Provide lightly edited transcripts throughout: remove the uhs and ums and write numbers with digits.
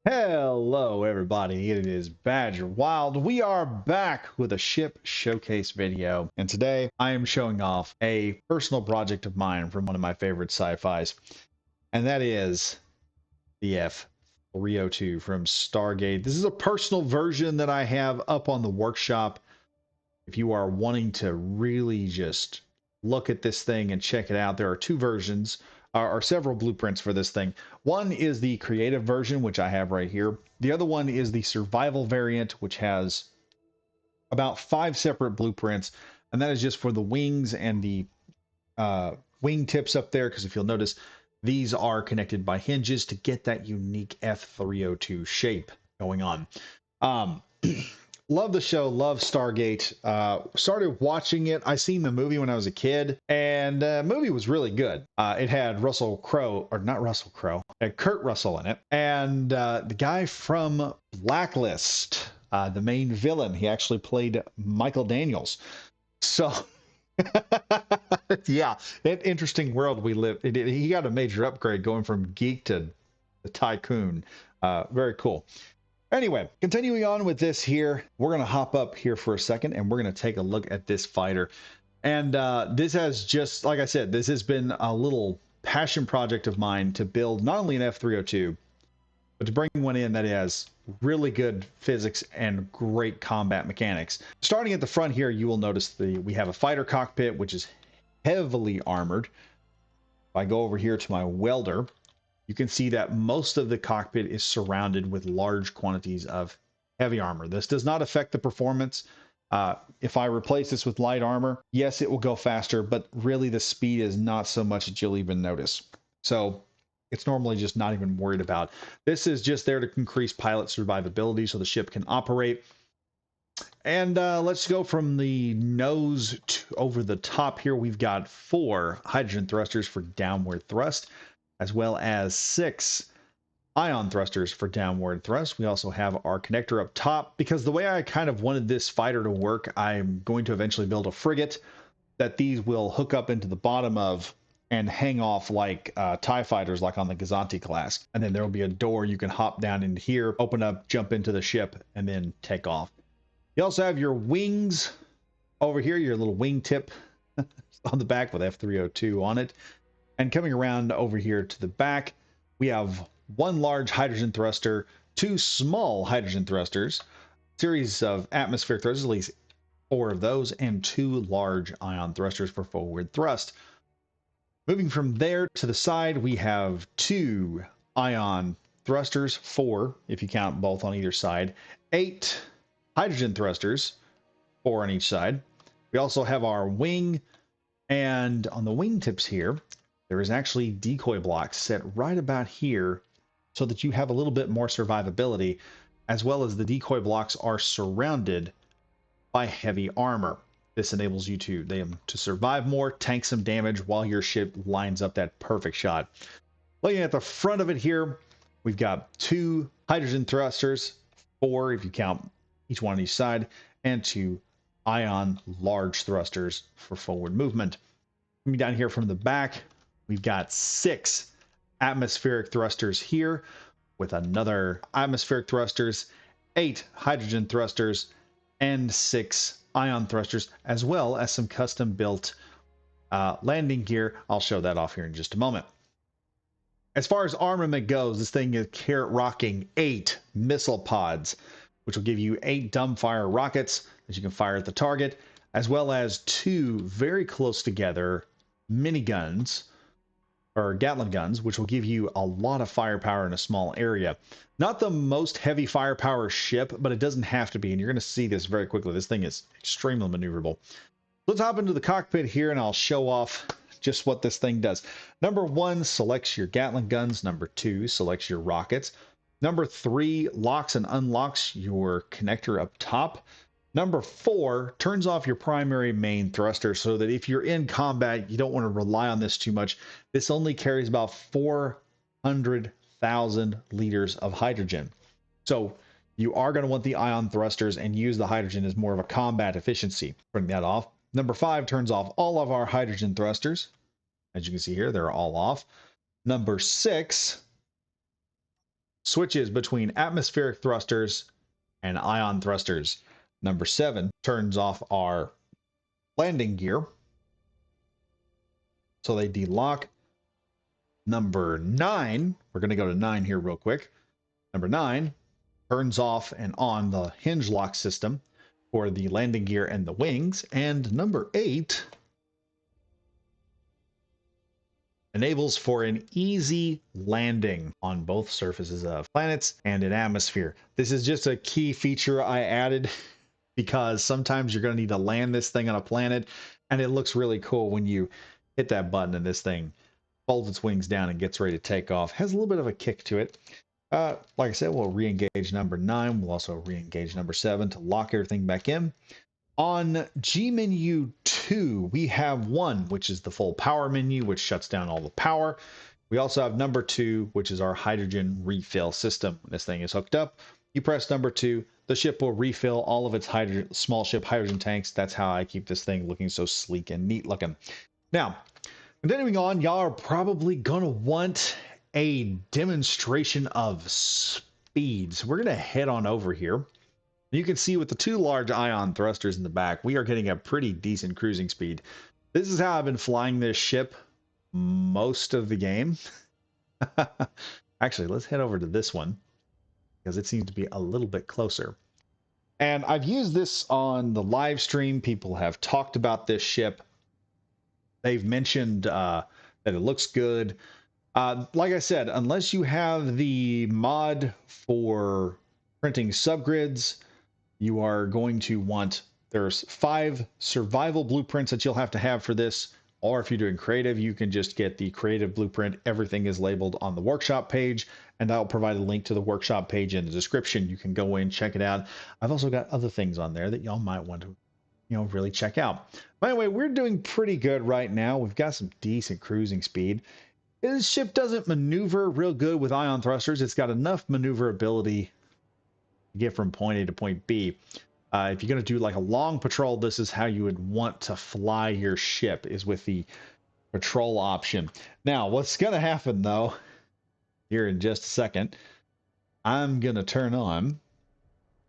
Hello everybody, it is Badger Wild. We are back with a ship showcase video, and today I am showing off a personal project of mine from one of my favorite sci-fis, and that is the F-302 from Stargate. This is a personal version that I have up on the workshop. If you are wanting to really just look at this thing and check it out, there are two versions, or several blueprints for this thing. One is the creative version, which I have right here. The other one is the survival variant, which has about 5 separate blueprints, and that is just for the wings and the wing tips up there, because if you'll notice, these are connected by hinges to get that unique F-302 shape going on. Um, love the show, love Stargate. Started watching it. I seen the movie when I was a kid, and the movie was really good. It had Russell Crowe, or not Russell Crowe, had Kurt Russell in it, and the guy from Blacklist, the main villain, he actually played Michael Daniels. So yeah, an interesting world we live. He got a major upgrade going from geek to the tycoon. Very cool. Anyway, continuing on with this here, we're going to hop up here for a second and we're going to take a look at this fighter. And this has just, like I said, this has been a little passion project of mine to build not only an F-302, but to bring one in that has really good physics and great combat mechanics. Starting at the front here, you will notice we have a fighter cockpit, which is heavily armored. If I go over here to my welder, you can see that most of the cockpit is surrounded with large quantities of heavy armor. This does not affect the performance. If I replace this with light armor, yes, it will go faster, but really the speed is not so much that you'll even notice. So it's normally just not even worried about. This is just there to increase pilot survivability so the ship can operate. And let's go from the nose over the top here. We've got 4 hydrogen thrusters for downward thrust, as well as 6 ion thrusters for downward thrust. We also have our connector up top, because the way I kind of wanted this fighter to work, I'm going to eventually build a frigate that these will hook up into the bottom of and hang off like TIE fighters, like on the Gazanti class. And then there will be a door you can hop down into here, open up, jump into the ship, and then take off. You also have your wings over here, your little wing tip on the back with F-302 on it. And coming around over here to the back, we have 1 large hydrogen thruster, 2 small hydrogen thrusters, series of atmospheric thrusters, at least 4 of those, and 2 large ion thrusters for forward thrust. Moving from there to the side, we have 2 ion thrusters, 4 if you count both on either side, 8 hydrogen thrusters, 4 on each side. We also have our wing, and on the wingtips here, there is actually decoy blocks set right about here so that you have a little bit more survivability, as well as the decoy blocks are surrounded by heavy armor. This enables you to survive more, tank some damage while your ship lines up that perfect shot. Looking at the front of it here, we've got 2 hydrogen thrusters, 4 if you count each one on each side, and 2 ion large thrusters for forward movement. Coming down here from the back, we've got 6 atmospheric thrusters here with another atmospheric thrusters, 8 hydrogen thrusters, and 6 ion thrusters, as well as some custom built landing gear. I'll show that off here in just a moment. As far as armament goes, this thing is rocking 8 missile pods, which will give you 8 dumbfire rockets that you can fire at the target, as well as 2 very close together miniguns, or Gatling guns, which will give you a lot of firepower in a small area. Not the most heavy firepower ship, but it doesn't have to be, and you're going to see this very quickly. This thing is extremely maneuverable. Let's hop into the cockpit here, and I'll show off just what this thing does. Number 1 selects your Gatling guns. Number 2 selects your rockets. Number 3 locks and unlocks your connector up top. Number 4 turns off your primary main thruster so that if you're in combat, you don't want to rely on this too much. This only carries about 400,000 liters of hydrogen. So you are going to want the ion thrusters and use the hydrogen as more of a combat efficiency. Bring that off. Number 5 turns off all of our hydrogen thrusters. As you can see here, they're all off. Number 6 switches between atmospheric thrusters and ion thrusters. Number 7 turns off our landing gear, so they delock. Number 9, we're going to go to 9 here real quick. Number 9 turns off and on the hinge lock system for the landing gear and the wings. And number 8 enables for an easy landing on both surfaces of planets and an atmosphere. This is just a key feature I added because sometimes you're going to need to land this thing on a planet, and it looks really cool when you hit that button and this thing folds its wings down and gets ready to take off. Has a little bit of a kick to it. Like I said, we'll re-engage number 9. We'll also re-engage number 7 to lock everything back in. On G menu 2, we have 1, which is the full power menu, which shuts down all the power. We also have number 2, which is our hydrogen refill system. When this thing is hooked up, you press number 2, the ship will refill all of its small ship hydrogen tanks. That's how I keep this thing looking so sleek and neat looking. Now, continuing on, y'all are probably going to want a demonstration of speeds. We're going to head on over here. You can see with the 2 large ion thrusters in the back, we are getting a pretty decent cruising speed. This is how I've been flying this ship most of the game. Actually, let's head over to this one because it seems to be a little bit closer. And I've used this on the live stream. People have talked about this ship. They've mentioned that it looks good. Like I said, unless you have the mod for printing subgrids, you are going to want, there's 5 survival blueprints that you'll have to have for this. Or if you're doing creative, you can just get the creative blueprint. Everything is labeled on the workshop page, and that'll provide a link to the workshop page in the description. You can go in, check it out. I've also got other things on there that y'all might want to, really check out. By the way, we're doing pretty good right now. We've got some decent cruising speed. This ship doesn't maneuver real good with ion thrusters. It's got enough maneuverability to get from point A to point B. If you're going to do like a long patrol, this is how you would want to fly your ship, is with the patrol option. Now, what's going to happen though, here in just a second, I'm going to turn on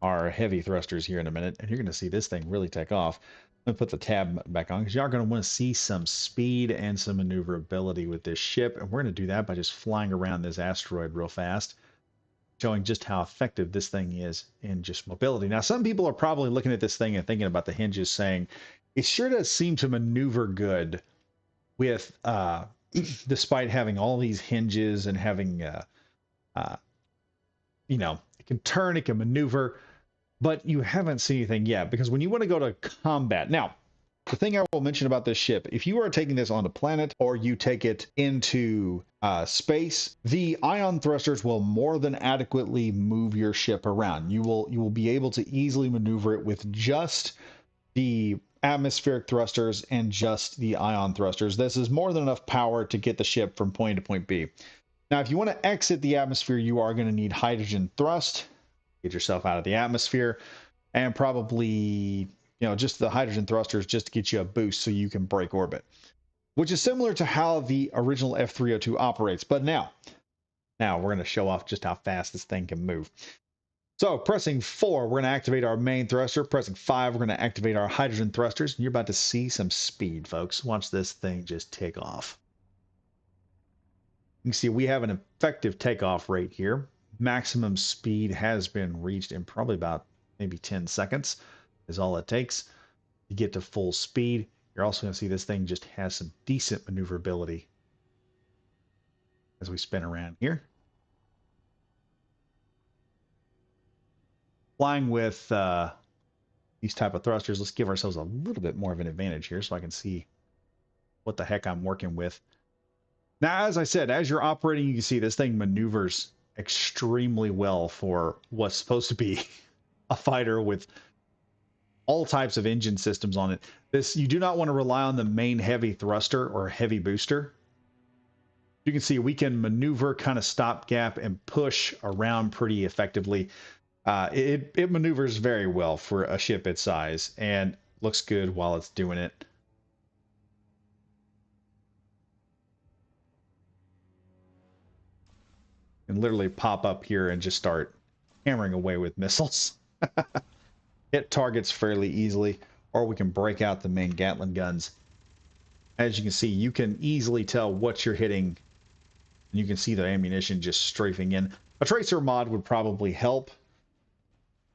our heavy thrusters here in a minute, and you're going to see this thing really take off. Let me put the tab back on because y'all are going to want to see some speed and some maneuverability with this ship, and we're going to do that by just flying around this asteroid real fast, showing just how effective this thing is in just mobility. Now, some people are probably looking at this thing and thinking about the hinges, saying it sure does seem to maneuver good with, despite having all these hinges and having, it can turn, it can maneuver, but you haven't seen anything yet, because when you want to go to combat, now, the thing I will mention about this ship, if you are taking this on a planet or you take it into space, the ion thrusters will more than adequately move your ship around. You will be able to easily maneuver it with just the atmospheric thrusters and just the ion thrusters. This is more than enough power to get the ship from point A to point B. Now, if you want to exit the atmosphere, you are going to need hydrogen thrust. Get yourself out of the atmosphere, and probably just the hydrogen thrusters just to get you a boost so you can break orbit, which is similar to how the original F-302 operates. But now we're going to show off just how fast this thing can move. So pressing 4, we're going to activate our main thruster. Pressing 5, we're going to activate our hydrogen thrusters. And you're about to see some speed, folks. Watch this thing just take off. You can see we have an effective takeoff rate here. Maximum speed has been reached in probably about maybe 10 seconds. Is all it takes to get to full speed. You're also going to see this thing just has some decent maneuverability as we spin around here. Flying with these type of thrusters, let's give ourselves a little bit more of an advantage here so I can see what the heck I'm working with. Now, as I said, as you're operating, you can see this thing maneuvers extremely well for what's supposed to be a fighter with all types of engine systems on it. You do not want to rely on the main heavy thruster or heavy booster. You can see we can maneuver, kind of stopgap, and push around pretty effectively. It maneuvers very well for a ship its size, and looks good while it's doing it. You can can literally pop up here and just start hammering away with missiles. Hit targets fairly easily, or we can break out the main Gatling guns. As you can see, you can easily tell what you're hitting. You can see the ammunition just strafing in. A tracer mod would probably help,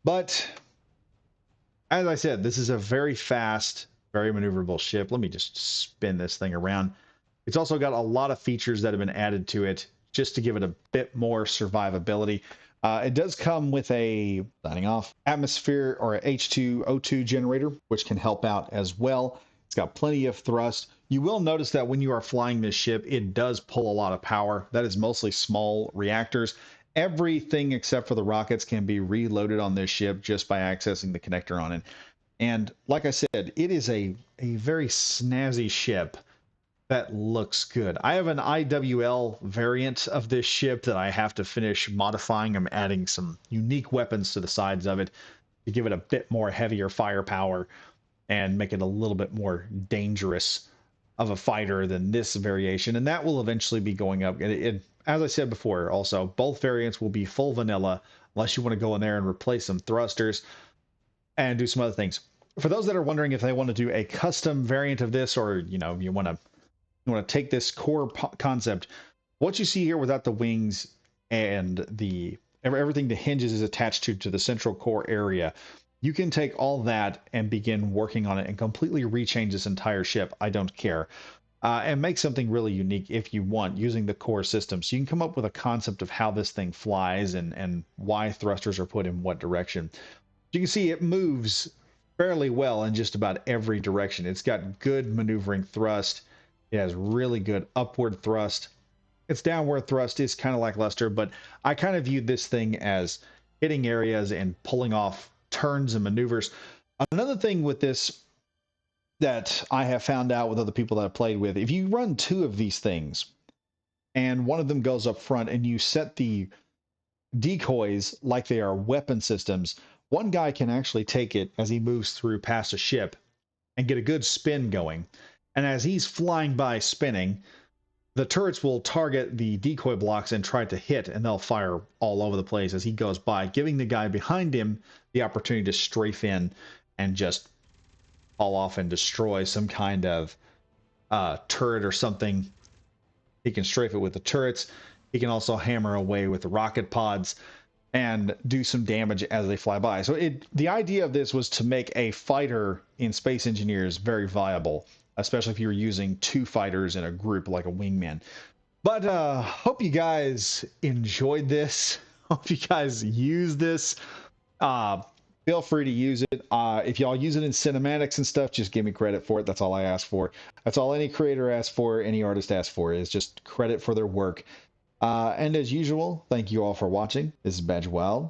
but as I said, this is a very fast, very maneuverable ship. Let me just spin this thing around. It's also got a lot of features that have been added to it just to give it a bit more survivability. It does come with a, signing off, atmosphere or a H-202 generator, which can help out as well. It's got plenty of thrust. You will notice that when you are flying this ship, it does pull a lot of power. That is mostly small reactors. Everything except for the rockets can be reloaded on this ship just by accessing the connector on it. And like I said, it is a very snazzy ship that looks good. I have an IWL variant of this ship that I have to finish modifying. I'm adding some unique weapons to the sides of it to give it a bit more heavier firepower and make it a little bit more dangerous of a fighter than this variation. And that will eventually be going up. And as I said before, also, both variants will be full vanilla unless you want to go in there and replace some thrusters and do some other things. For those that are wondering if they want to do a custom variant of this, or you want to take this core concept, what you see here without the wings and everything the hinges is attached to the central core area, you can take all that and begin working on it and completely rechange this entire ship. I don't care. And make something really unique if you want, using the core system. So you can come up with a concept of how this thing flies and why thrusters are put in what direction. You can see it moves fairly well in just about every direction. It's got good maneuvering thrust. It has really good upward thrust. Its downward thrust is kind of lackluster, but I kind of viewed this thing as hitting areas and pulling off turns and maneuvers. Another thing with this that I have found out with other people that I've played with, if you run two of these things and one of them goes up front and you set the decoys like they are weapon systems, one guy can actually take it as he moves through past a ship and get a good spin going. And as he's flying by spinning, the turrets will target the decoy blocks and try to hit, and they'll fire all over the place as he goes by, giving the guy behind him the opportunity to strafe in and just fall off and destroy some kind of turret or something. He can strafe it with the turrets. He can also hammer away with the rocket pods and do some damage as they fly by. So the idea of this was to make a fighter in Space Engineers very viable, especially if you were using two fighters in a group like a wingman. But hope you guys enjoyed this. Hope you guys use this. Feel free to use it. If y'all use it in cinematics and stuff, just give me credit for it. That's all I ask for. That's all any creator asks for, any artist asks for, is just credit for their work. And as usual, thank you all for watching. This is Badge Wild.